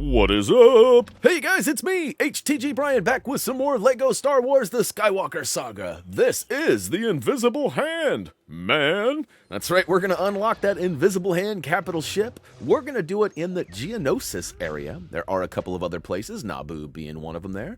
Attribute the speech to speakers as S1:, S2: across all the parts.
S1: What is up? Hey guys, it's me, HTG Brian, back with some more LEGO Star Wars The Skywalker Saga. This is the Invisible Hand, man. That's right, we're going to unlock that Invisible Hand capital ship. We're going to do it in the Geonosis area. There are a couple of other places, Naboo being one of them there.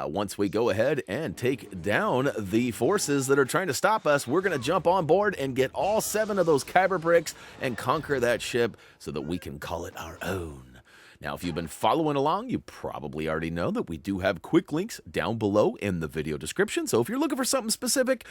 S1: Once we go ahead and take down the forces that are trying to stop us, we're going to jump on board and get all 7 of those Kyber bricks and conquer that ship so that we can call it our own. Now, if you've been following along, you probably already know that we do have quick links down below in the video description. So if you're looking for something specific,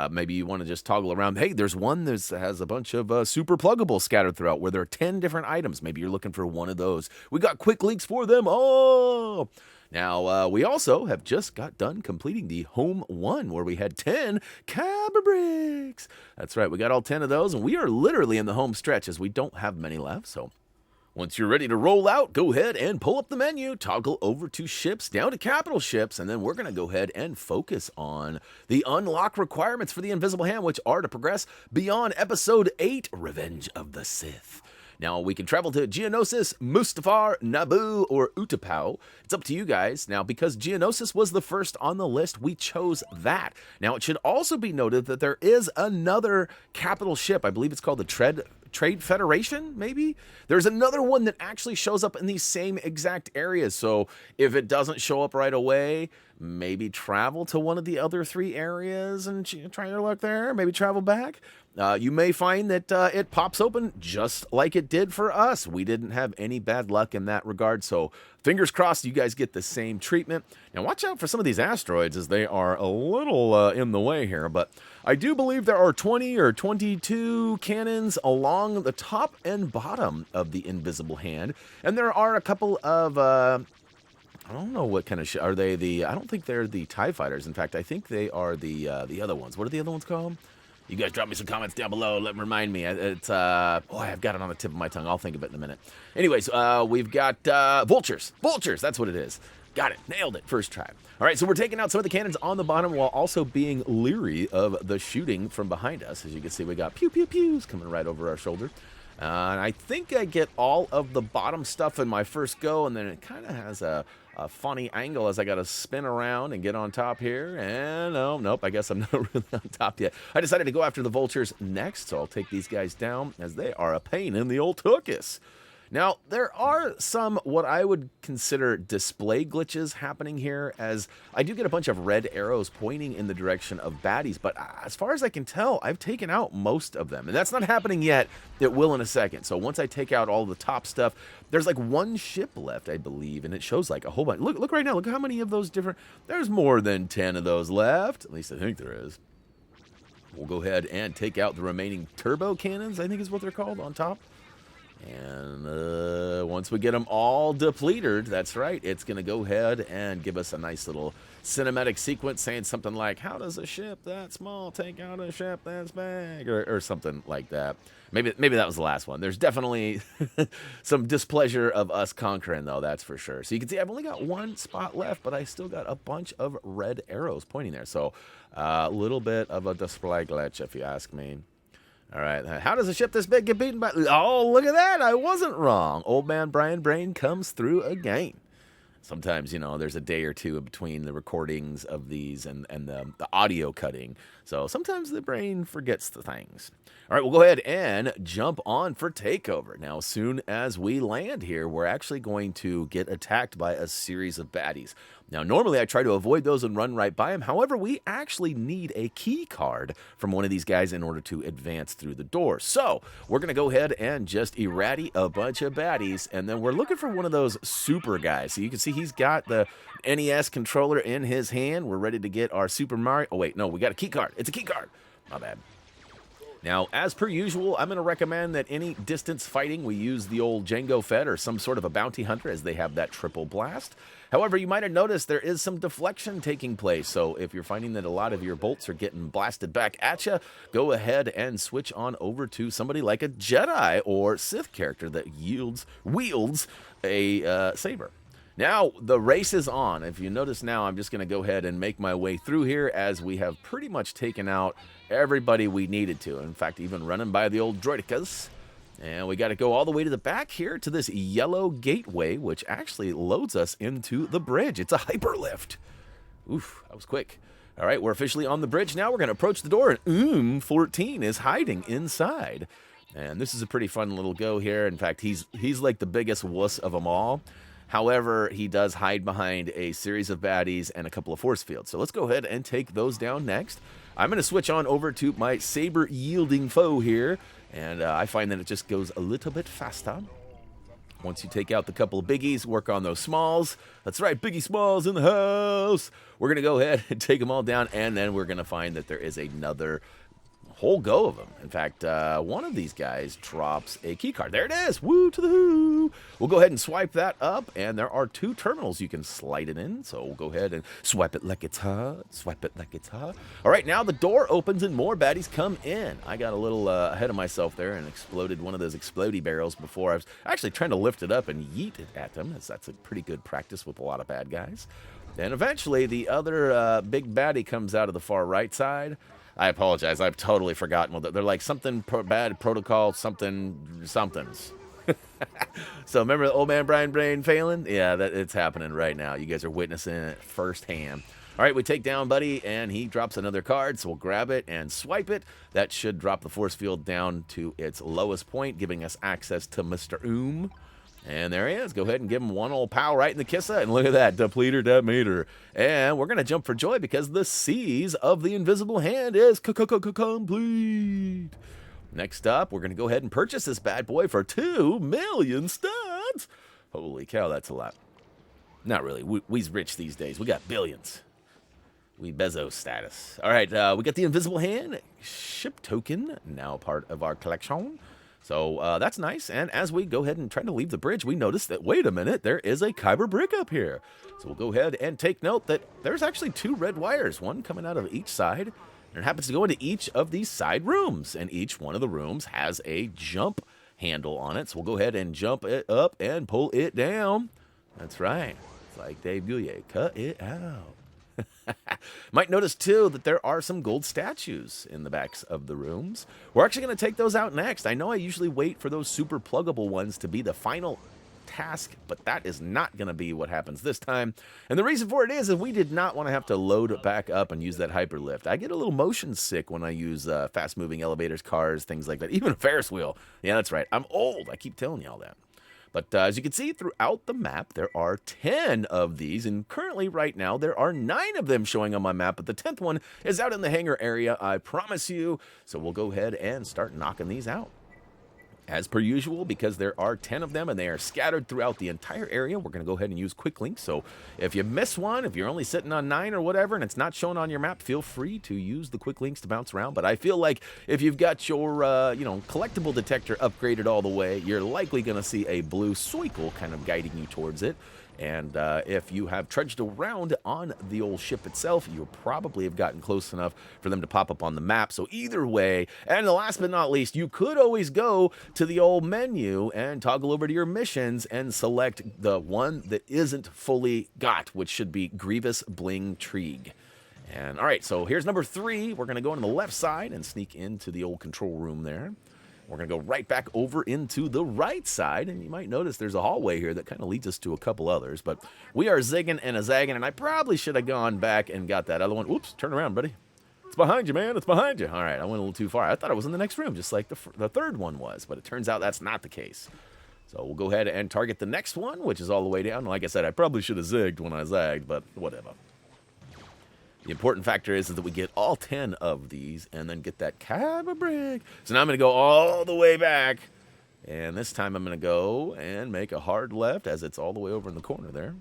S1: maybe you want to just toggle around. Hey, there's one that has a bunch of super pluggables scattered throughout where there are 10 different items. Maybe you're looking for one of those. We got quick links for them all. Now, we also have just got done completing the Home 1, where we had 10 Kyber bricks. That's right, we got all 10 of those, and we are literally in the home stretch as we don't have many left, so once you're ready to roll out, go ahead and pull up the menu, toggle over to ships, down to capital ships, and then we're going to go ahead and focus on the unlock requirements for the Invisible Hand, which are to progress beyond Episode 8, Revenge of the Sith. Now, we can travel to Geonosis, Mustafar, Naboo, or Utapau. It's up to you guys. Now, because Geonosis was the first on the list, we chose that. Now, it should also be noted that there is another capital ship. I believe it's called the Trade Federation, maybe? There's another one that actually shows up in these same exact areas. So if it doesn't show up right away, maybe travel to one of the other 3 areas and try your luck there. Maybe travel back. You may find that it pops open just like it did for us. We didn't have any bad luck in that regard, so fingers crossed you guys get the same treatment. Now watch out for some of these asteroids as they are a little in the way here, but I do believe there are 20 or 22 cannons along the top and bottom of the Invisible Hand, and there are a couple of I don't know what kind of are they. I don't think they're the TIE fighters. In fact, I think they are the other ones. What are the other ones called? You guys drop me some comments down below. Let me remind me. It's I've got it on the tip of my tongue. I'll think of it in a minute. Anyways, we've got vultures. Vultures, that's what it is. Got it. Nailed it. First try. All right, so we're taking out some of the cannons on the bottom while also being leery of the shooting from behind us. As you can see, we got pew, pew, pews coming right over our shoulder. And I think I get all of the bottom stuff in my first go, and then it kind of has a funny angle as I got to spin around and get on top here. And nope, I guess I'm not really on top yet. I decided to go after the vultures next, so I'll take these guys down as they are a pain in the old tuchus. Now, there are some what I would consider display glitches happening here, as I do get a bunch of red arrows pointing in the direction of baddies, but as far as I can tell, I've taken out most of them, and that's not happening yet. It will in a second. So once I take out all the top stuff, there's like 1 ship left, I believe, and it shows like a whole bunch. Look right now, look how many of those different, there's more than 10 of those left, at least I think there is. We'll go ahead and take out the remaining turbo cannons, I think is what they're called, on top. And once we get them all depleted, that's right, it's going to go ahead and give us a nice little cinematic sequence saying something like, how does a ship that small take out a ship that's big? Or something like that. Maybe that was the last one. There's definitely some displeasure of us conquering, though, that's for sure. So you can see I've only got 1 spot left, but I still got a bunch of red arrows pointing there. So a little bit of a display glitch, if you ask me. All right, how does a ship this big get beaten by? Oh, look at that. I wasn't wrong. Old man Brian Brain comes through again. Sometimes, you know, there's a day or two between the recordings of these and the audio cutting. So sometimes the brain forgets the things. All right, we'll go ahead and jump on for takeover. Now, as soon as we land here, we're actually going to get attacked by a series of baddies. Now, normally I try to avoid those and run right by them. However, we actually need a key card from one of these guys in order to advance through the door. So we're going to go ahead and just irradiate a bunch of baddies, and then we're looking for one of those super guys. So you can see he's got the NES controller in his hand. We're ready to get our Super Mario. Oh, wait, no, we got a key card. It's a key card. My bad. Now, as per usual, I'm going to recommend that any distance fighting, we use the old Jango Fett or some sort of a bounty hunter, as they have that triple blast. However, you might have noticed there is some deflection taking place, so if you're finding that a lot of your bolts are getting blasted back at you, go ahead and switch on over to somebody like a Jedi or Sith character that wields a saber. Now, the race is on. If you notice now, I'm just going to go ahead and make my way through here as we have pretty much taken out everybody we needed to. In fact, even running by the old droidicas. And we got to go all the way to the back here to this yellow gateway, which actually loads us into the bridge. It's a hyperlift. Oof, that was quick. All right, we're officially on the bridge now. We're going to approach the door, and 14 is hiding inside. And this is a pretty fun little go here. In fact, he's like the biggest wuss of them all. However, he does hide behind a series of baddies and a couple of force fields. So let's go ahead and take those down next. I'm going to switch on over to my saber-yielding foe here. And I find that it just goes a little bit faster. Once you take out the couple of biggies, work on those smalls. That's right, biggie smalls in the house. We're going to go ahead and take them all down, and then we're going to find that there is another whole go of them. In fact, one of these guys drops a key card. There it is. Woo to the who. We'll go ahead and swipe that up, and there are 2 terminals you can slide it in. So we'll go ahead and swipe it like it's hot. Swipe it like it's hot. All right, now the door opens and more baddies come in. I got a little ahead of myself there and exploded one of those explodey barrels before. I was actually trying to lift it up and yeet it at them, as that's a pretty good practice with a lot of bad guys. And eventually, the other big baddie comes out of the far right side. I apologize. I've totally forgotten what they're like. Something bad protocol, somethings. So remember the old man Brian Brain failing? Yeah, it's happening right now. You guys are witnessing it firsthand. All right, we take down Buddy, and he drops another card, so we'll grab it and swipe it. That should drop the force field down to its lowest point, giving us access to Mr. And there he is. Go ahead and give him one old pow right in the kissa. And look at that. Depleter, detonator. And we're going to jump for joy because the Seas of the Invisible Hand is complete. Next up, we're going to go ahead and purchase this bad boy for 2 million studs. Holy cow, that's a lot. Not really. We's rich these days. We got billions. We Bezos status. All right, we got the Invisible Hand ship token, now part of our collection. So that's nice, and as we go ahead and try to leave the bridge, we notice that, wait a minute, there is a Kyber brick up here. So we'll go ahead and take note that there's actually 2 red wires, one coming out of each side, and it happens to go into each of these side rooms, and each one of the rooms has a jump handle on it. So we'll go ahead and jump it up and pull it down. That's right. It's like Dave Goulier, cut it out. Might notice, too, that there are some gold statues in the backs of the rooms. We're actually going to take those out next. I know I usually wait for those super pluggable ones to be the final task, but that is not going to be what happens this time. And the reason for it is that we did not want to have to load it back up and use that hyperlift. I get a little motion sick when I use fast-moving elevators, cars, things like that. Even a Ferris wheel. Yeah, that's right. I'm old. I keep telling you all that. But as you can see throughout the map, there are 10 of these, and currently right now there are 9 of them showing on my map, but the 10th one is out in the hangar area, I promise you. So we'll go ahead and start knocking these out. As per usual, because there are 10 of them and they are scattered throughout the entire area, we're going to go ahead and use quick links. So if you miss one, if you're only sitting on 9 or whatever and it's not shown on your map, feel free to use the quick links to bounce around. But I feel like if you've got your collectible detector upgraded all the way, you're likely going to see a blue circle kind of guiding you towards it. And if you have trudged around on the old ship itself, you probably have gotten close enough for them to pop up on the map. So either way, and last but not least, you could always go to the old menu and toggle over to your missions and select the one that isn't fully got, which should be Grievous Bling-trigue. And all right, so here's number 3. We're going to go on the left side and sneak into the old control room there. We're going to go right back over into the right side, and you might notice there's a hallway here that kind of leads us to a couple others, but we are zigging and a-zagging, and I probably should have gone back and got that other one. Oops, turn around, buddy. It's behind you, man. It's behind you. All right, I went a little too far. I thought I was in the next room, just like the third one was, but it turns out that's not the case. So we'll go ahead and target the next one, which is all the way down. Like I said, I probably should have zigged when I zagged, but whatever. The important factor is that we get all 10 of these and then get that Kyber brick. So now I'm going to go all the way back. And this time I'm going to go and make a hard left as it's all the way over in the corner there.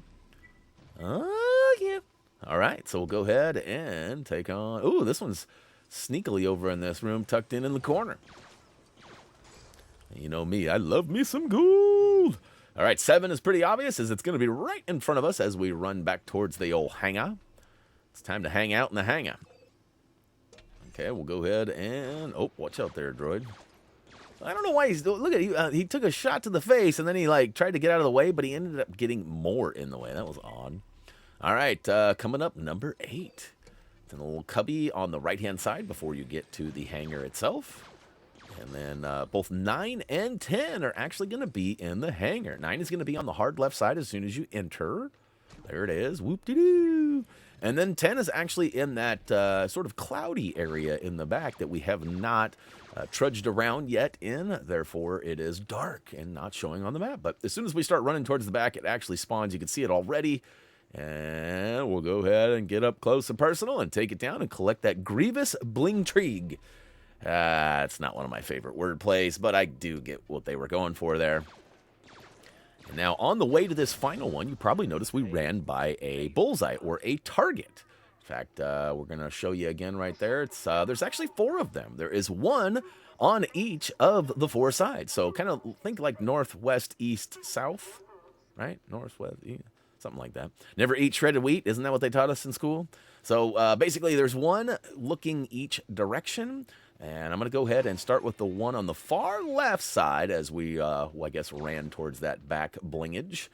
S1: Oh, yeah. All right, so we'll go ahead and take on... Ooh, this one's sneakily over in this room, tucked in the corner. You know me, I love me some gold. All right, 7 is pretty obvious as it's going to be right in front of us as we run back towards the old hangar. It's time to hang out in the hangar. Okay, we'll go ahead and... Oh, watch out there, droid. I don't know why he's... Look at he took a shot to the face, and then he, tried to get out of the way, but he ended up getting more in the way. That was odd. All right, coming up, number 8. It's in a little cubby on the right-hand side before you get to the hangar itself. And then both 9 and 10 are actually going to be in the hangar. 9 is going to be on the hard left side as soon as you enter. There it is. Whoop-de-doo. And then 10 is actually in that sort of cloudy area in the back that we have not trudged around yet in. Therefore, it is dark and not showing on the map. But as soon as we start running towards the back, it actually spawns. You can see it already. And we'll go ahead and get up close and personal and take it down and collect that Grievous Bling-trigue. It's not one of my favorite word plays, but I do get what they were going for there. And now, on the way to this final one, you probably noticed we ran by a bullseye or a target. In fact, we're going to show you again right there. It's there's actually 4 of them. There is one on each of the 4 sides. So kind of think like northwest, east, south, right? Northwest, east, something like that. Never eat shredded wheat. Isn't that what they taught us in school? So basically, there's one looking each direction. And I'm going to go ahead and start with the one on the far left side as we, I guess, ran towards that back blingage.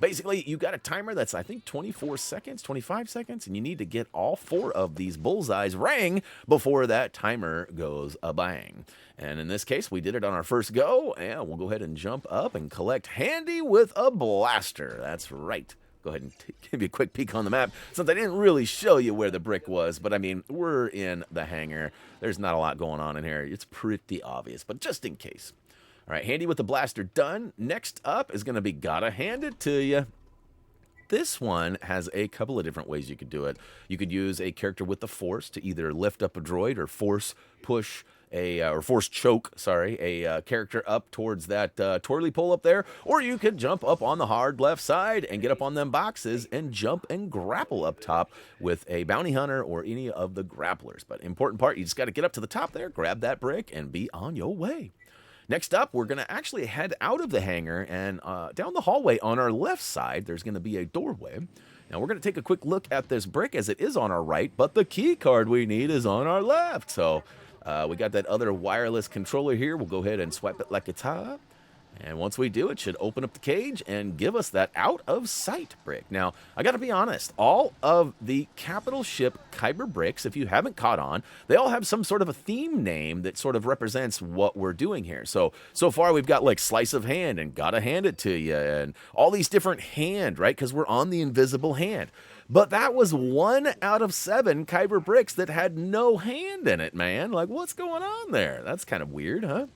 S1: Basically, you got a timer that's, I think, 24 seconds, 25 seconds, and you need to get all 4 of these bullseyes rang before that timer goes a-bang. And in this case, we did it on our first go, and we'll go ahead and jump up and collect Handy with a blaster. That's right. Go ahead and give you a quick peek on the map, since I didn't really show you where the brick was. But, I mean, we're in the hangar. There's not a lot going on in here. It's pretty obvious, but just in case. All right, Handy with the blaster done. Next up is going to be Gotta Hand It To You. This one has a couple of different ways you could do it. You could use a character with the force to either lift up a droid or force push or force choke, a character up towards that twirly pole up there, or you could jump up on the hard left side and get up on them boxes and jump and grapple up top with a bounty hunter or any of the grapplers. But important part, you just got to get up to the top there, grab that brick, and be on your way. Next up, we're going to actually head out of the hangar, and down the hallway on our left side, there's going to be a doorway. Now, we're going to take a quick look at this brick as it is on our right, but the key card we need is on our left. So we got that other wireless controller here. We'll go ahead and swipe it like it's hot. And once we do, it should open up the cage and give us that out-of-sight brick. Now, I got to be honest, all of the capital ship Kyber bricks, if you haven't caught on, they all have some sort of a theme name that sort of represents what we're doing here. So far, we've got like Slice of Hand and Gotta Hand It To You and all these different hand, right? Because we're on the invisible hand. But that was 1 out of 7 Kyber bricks that had no hand in it, man. Like, what's going on there? That's kind of weird, huh?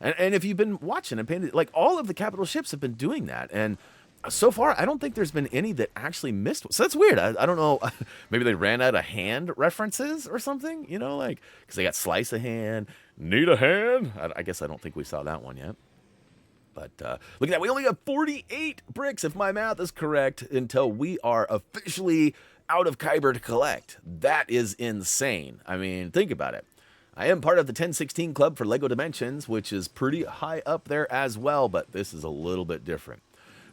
S1: And if you've been watching and paying, like, all of the capital ships have been doing that. And so far, I don't think there's been any that actually missed one. So that's weird. I don't know. Maybe they ran out of hand references or something, you know, like, because they got Slice of Hand, Need a Hand. I guess I don't think we saw that one yet. But look at that. We only got 48 bricks, if my math is correct, until we are officially out of Kyber to collect. That is insane. I mean, think about it. I am part of the 1016 Club for LEGO Dimensions, which is pretty high up there as well, but this is a little bit different.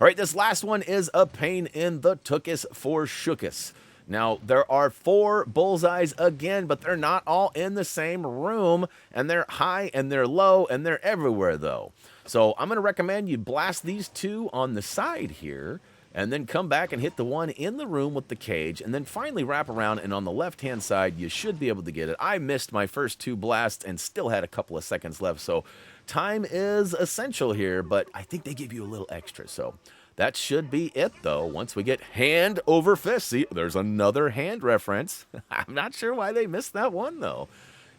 S1: All right, this last one is a pain in the tuchus for shookus. Now, there are 4 bullseyes again, but they're not all in the same room, and they're high, and they're low, and they're everywhere, though. So I'm going to recommend you blast these 2 on the side here, and then come back and hit the one in the room with the cage, and then finally wrap around, and on the left-hand side, you should be able to get it. I missed my first 2 blasts and still had a couple of seconds left, so time is essential here, but I think they give you a little extra, so that should be it, though, once we get hand over fist. See, there's another hand reference. I'm not sure why they missed that one, though.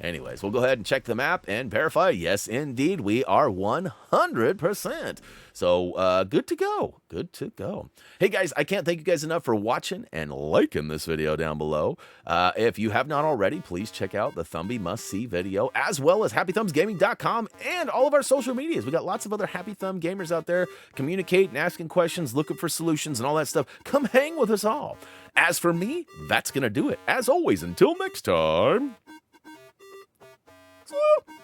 S1: Anyways, we'll go ahead and check the map and verify. Yes, indeed, we are 100%. So, good to go. Good to go. Hey, guys, I can't thank you guys enough for watching and liking this video down below. If you have not already, please check out the Thumbie must-see video, as well as HappyThumbsGaming.com and all of our social medias. We got lots of other Happy Thumb gamers out there communicating, asking questions, looking for solutions, and all that stuff. Come hang with us all. As for me, that's going to do it. As always, until next time... Whoop.